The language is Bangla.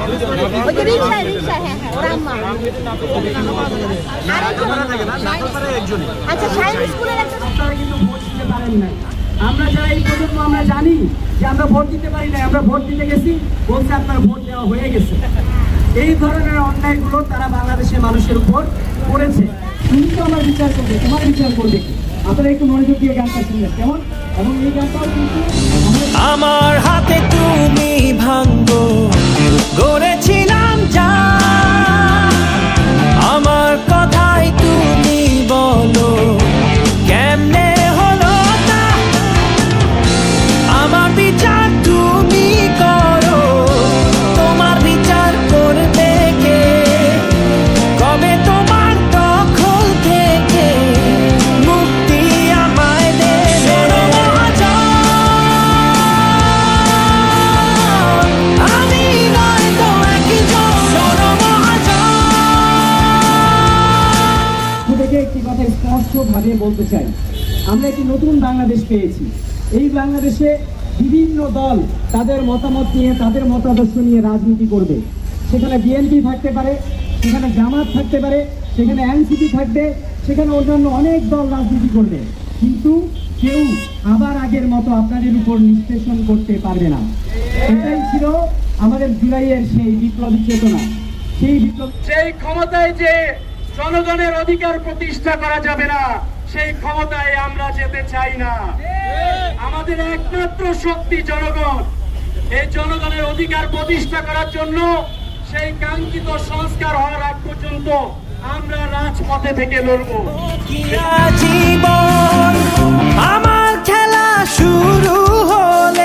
ওই যে রিকশা রিকশা, হ্যাঁ হ্যাঁ, ওর আম্মা। আচ্ছা, শাইন স্কুলের একটা কিন্তু ভোট দিতে পারেন না। আমরা যারা এই প্রজন্ম আমরা জানি যে আমরা ভোট দিতে পারি না, আমরা ভোট দিতে গেছি, বলছে আপনার ভোট দেওয়া হয়ে গেছে। এই ধরনের অন্যায়গুলো তারা বাংলাদেশের মানুষের উপর করেছে। তুমি তো আমার বিচার করবে, তোমার বিচার করবে কি? আপনারা একটু মনোযোগ দিয়ে গানটা শুনলেন কেমন? এবং এই গানটাও কিন্তু আমার হাতে তুমি ভাঙ্গো গড়েছিলাম যা, আমার কথাই তুমি বলো কেমনে হলো তা, আমার বিচার তুমি করো, তোমার বিচার করবে কে? কবে তোমার দখল থেকে মুক্তি আমায় দেবে? আমি নয় তো একই থেকে একটি কথা স্পষ্টভাবে বলতে চাই, আমরা একটি নতুন বাংলাদেশ পেয়েছি। এই বাংলাদেশে বিভিন্ন দল তাদের মতামত নিয়ে, তাদের মতাদর্শ নিয়ে রাজনীতি করবে। সেখানে বিএনপি থাকতে পারে, সেখানে জামাত থাকতে পারে, সেখানে এনসিপি থাকবে, সেখানে অন্যান্য অনেক দল রাজনীতি করবে, কিন্তু কেউ আবার আগের মতো আপনাদের উপর নিষ্পেষণ করতে পারবে না। এটাই ছিল আমাদের জুলাইয়ের সেই বিপ্লবী চেতনা। সেই ক্ষমতায় যে জনগণের অধিকার প্রতিষ্ঠা করা যাবে না, সেই ক্ষমতায় আমরা যেতে চাই না। আমাদের একমাত্র শক্তি জনগণ। এই জনগণের অধিকার প্রতিষ্ঠা করার জন্য সেই কাঙ্ক্ষিত সংস্কার হওয়ার আগ পর্যন্ত আমরা রাজপথে থেকে লড়বো। জীবন আমার খেলা শুরু হল।